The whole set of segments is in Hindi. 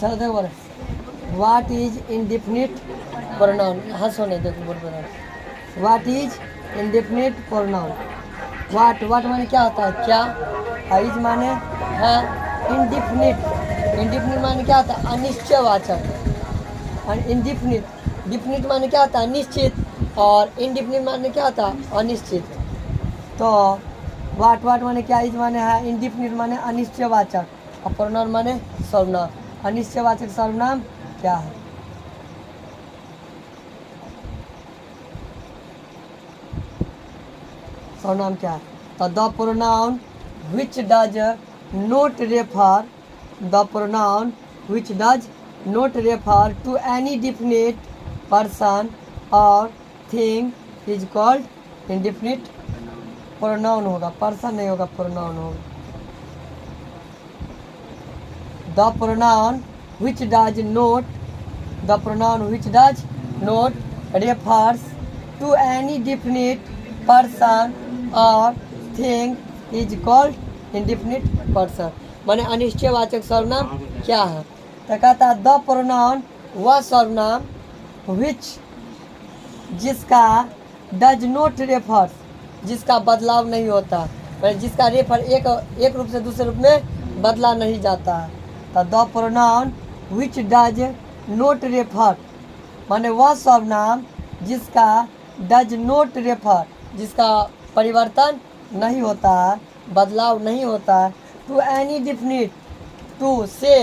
अच्छा देखो बोले व्हाट इज इंडिफिनिट प्रोनाउन। हंसो नहीं, देखो बोल रहा व्हाट इज इंडिफिनिट प्रोनाउन। वाट माने क्या होता है, क्या। इज माने है। इंडिफिनिट माने क्या होता है, अनिश्चयवाचक। और इंडिफिनिट डिफिनिट माने क्या होता है, निश्चित। और इनडिफिनिट माने क्या होता है, अनिश्चित। तो वाट माने क्या, इज माने है, इंडिफिनिट माने अनिश्चयवाचक, और प्रोनाउन माने सर्वनाम। अनिश्चयवाचक सर्वनाम क्या है। सर्वनाम क्या है। तो the pronoun which does not refer, the pronoun which does not refer to any definite person और thing is called indefinite pronoun होगा, पर्सन नहीं होगा, प्रोनाउन होगा। The pronoun which does not, the pronoun which does not refers to any definite person और thing is called indefinite person. माने अनिश्चयवाचक सर्वनाम क्या है। तो कहता है द प्रोनाउन वह सर्वनाम विच जिसका डज नोट रेफर्स जिसका बदलाव नहीं होता, मतलब जिसका रेफर एक रूप से दूसरे रूप में बदला नहीं जाता है। तो the pronoun which does not refer माने वह सर्वनाम जिसका डज नोट रेफर जिसका परिवर्तन नहीं होता है, बदलाव नहीं होता है, टू एनी डिफिनिट, टू से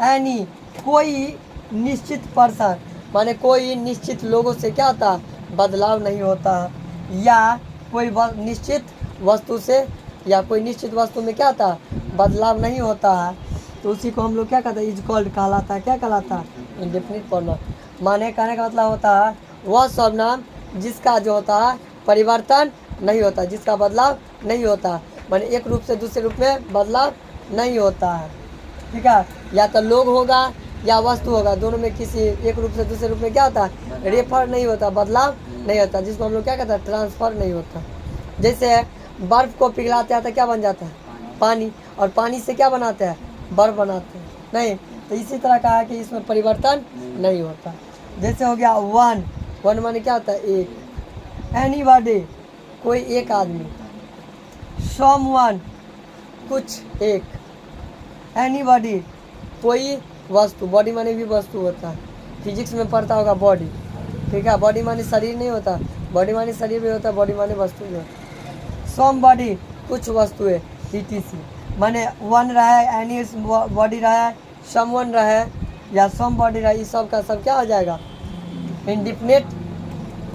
एनी कोई निश्चित पर्सन माने कोई निश्चित लोगों से क्या होता है, बदलाव नहीं होता है। या कोई निश्चित वस्तु से, या कोई निश्चित वस्तु में क्या होता है, बदलाव नहीं होता है, तो उसी को हम लोग क्या कहते हैं, इज कॉल्ड कहलाता है। क्या कहलाता है, इंडेफिनिट प्रोनाउन। माने कहने का मतलब होता है वह सर्वनाम जिसका जो होता है परिवर्तन नहीं होता, जिसका बदलाव नहीं होता, माने एक रूप से दूसरे रूप में बदलाव नहीं होता है। ठीक है, या तो लोग होगा या वस्तु होगा, दोनों में किसी एक रूप से दूसरे रूप में क्या होता है, रेफर नहीं होता, बदलाव नहीं होता, जिसको हम लोग क्या कहते हैं, ट्रांसफर नहीं होता। जैसे बर्फ़ को पिघलाते हैं तो क्या बन जाता है, पानी, और पानी से क्या बनाते हैं, बर्फ़ बनाते हैं नहीं। तो इसी तरह का है कि इसमें परिवर्तन नहीं होता। जैसे हो गया वन माने क्या होता है, एक। एनीबॉडी कोई एक आदमी। समवन कुछ एक। एनीबॉडी कोई वस्तु, बॉडी माने भी वस्तु होता है, फिजिक्स में पढ़ता होगा बॉडी। ठीक है, बॉडी माने शरीर नहीं होता, बॉडी माने शरीर भी होता है, बॉडी माने वस्तु भी होता है। सम बॉडी कुछ वस्तुएं, ETC माने वन रहा है, एनी बॉडी रहा है, सम वन रहा है, या सम बॉडी रहा है, इस सब का सब क्या हो जाएगा, इंडिफिनिट।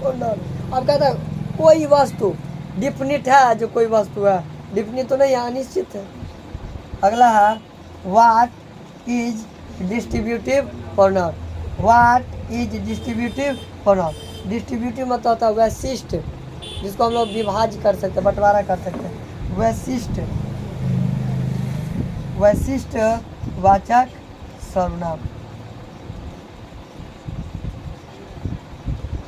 अब कहता है कोई वस्तु, डिफिनिट है जो कोई वस्तु है, डिफिनिट तो नहीं है, अनिश्चित है। अगला है what is distributive pronoun. What is distributive pronoun. Distributive मतलब होता है वैशिष्ट, जिसको हम लोग विभाज्य कर सकते हैं, बंटवारा कर सकते हैं। वैशिष्ट वाचक सर्वनाम।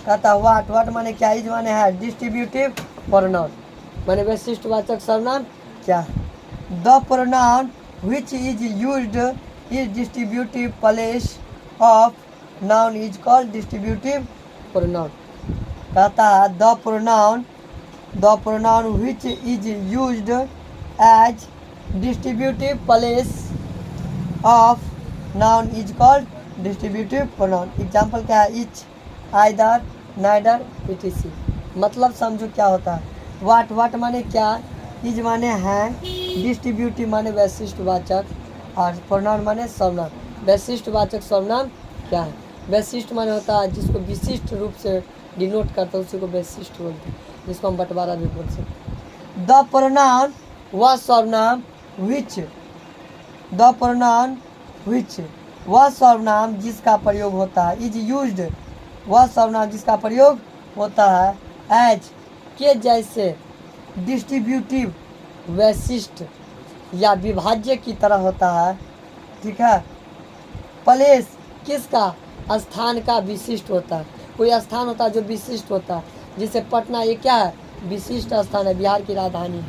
कहता व्हाट माने क्या, इज माने है, डिस्ट्रीब्यूटिव प्रोनाउन माने वैशिष्ट वाचक सर्वनाम क्या है। The pronoun which is used is distributive place of noun is called distributive pronoun। कहता है the pronoun which is used as distributive place of noun is called distributive pronoun। Example क्या है, each, either, neither, etc। मतलब समझो क्या होता है। वाट माने क्या, इज माने है, डिस्ट्रीब्यूटिव माने वैशिष्ट वाचक, और प्रोनाउन माने सर्वनाम। वैशिष्ट वाचक सर्वनाम क्या है। वैशिष्ट माने होता है जिसको विशिष्ट रूप से डिनोट करता है, उसी को वैशिष्ट बोलते हैं, जिसको हम बंटवारा भी बोल सकते हैं। द प्रोनाउन वह सर्वनाम विच, द प्रोनाउन विच वह सर्वनाम जिसका प्रयोग होता है, इज यूज्ड वह सर्वनाम जिसका प्रयोग होता है, एज के जैसे, डिस्ट्रीब्यूटिव वैशिष्ट या विभाज्य की तरह होता है। ठीक है, प्लेस किसका, स्थान का विशिष्ट होता है। कोई स्थान होता है जो विशिष्ट होता है, जैसे पटना ये क्या है, विशिष्ट स्थान है, बिहार की राजधानी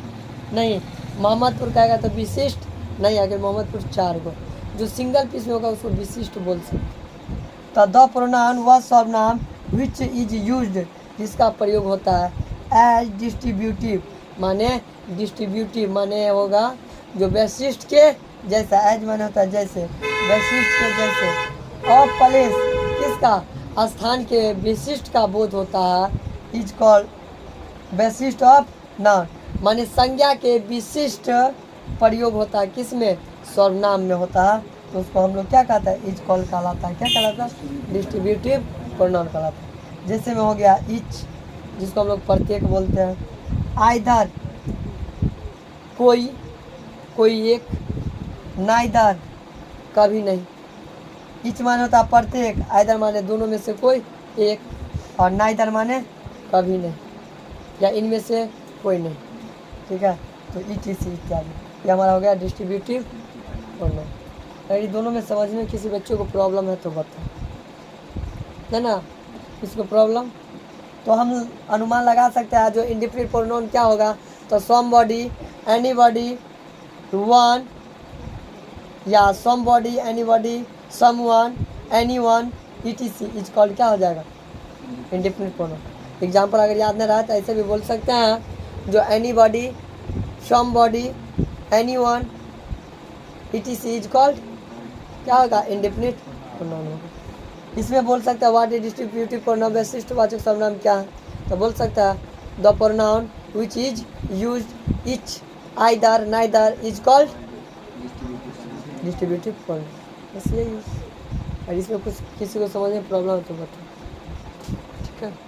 नहीं। मोहम्मदपुर कहेगा तो विशिष्ट नहीं, अगर मोहम्मदपुर 4 गो, जो सिंगल पीस में होगा उसको विशिष्ट बोल सकते। तो द प्रोनाउन वह सर्वनाम विच इज यूज्ड जिसका प्रयोग होता है एज डिस्ट्रीब्यूटिव माने होगा जो वैशिष्ट के जैसा, एज माने होता है जैसे, वैशिष्ट के जैसे। और प्लेस किसका स्थान के विशिष्ट का बोध होता है इज कॉल्ड वैशिष्ट ऑफ नाउन माने संज्ञा के विशिष्ट प्रयोग होता है किसमें, सर्वनाम में होता है। तो उसको हम लोग क्या कहता है, इज कॉल कहलाता है। क्या कहलाता है, डिस्ट्रीब्यूटिव प्रोनाउन कहलाता है। जैसे में हो गया इच जिसको हम लोग प्रत्येक बोलते हैं, आइदर कोई एक, नाइदर कभी नहीं। इच माने होता है प्रत्येक, आइदर माने दोनों में से कोई एक, और नाइदर माने कभी नहीं या इनमें से कोई नहीं। ठीक है, तो इच इसी इत्यादि ये हमारा हो गया डिस्ट्रीब्यूटिव प्रोनाउन। यदि दोनों में समझने में किसी बच्चे को प्रॉब्लम है तो बताओ, है ना, इसको प्रॉब्लम। तो हम अनुमान लगा सकते हैं जो इंडिफिनिट प्रोनाउन क्या होगा, तो समबॉडी, एनीबॉडी, वन या somebody, anybody, someone, anyone, etc is called क्या हो जाएगा, इंडिफिनिट प्रोनाउन। एग्जाम्पल अगर याद नहीं रहा तो ऐसे भी बोल सकते हैं जो anybody, somebody, anyone, etc is called क्या होगा, इंडिफिनिट प्रोनाउन होगा। इसमें बोल सकते हैं व्हाट इज डिस्ट्रीब्यूटिव प्रोनाउन, वैशिष्ट वाचक सर्वनाम क्या है, तो बोल सकता है the pronoun which is used etch, either, neither is called distributive pronoun. इसलिए और इसमें कुछ किसी को समझ में प्रॉब्लम हो तो बताओ, ठीक है।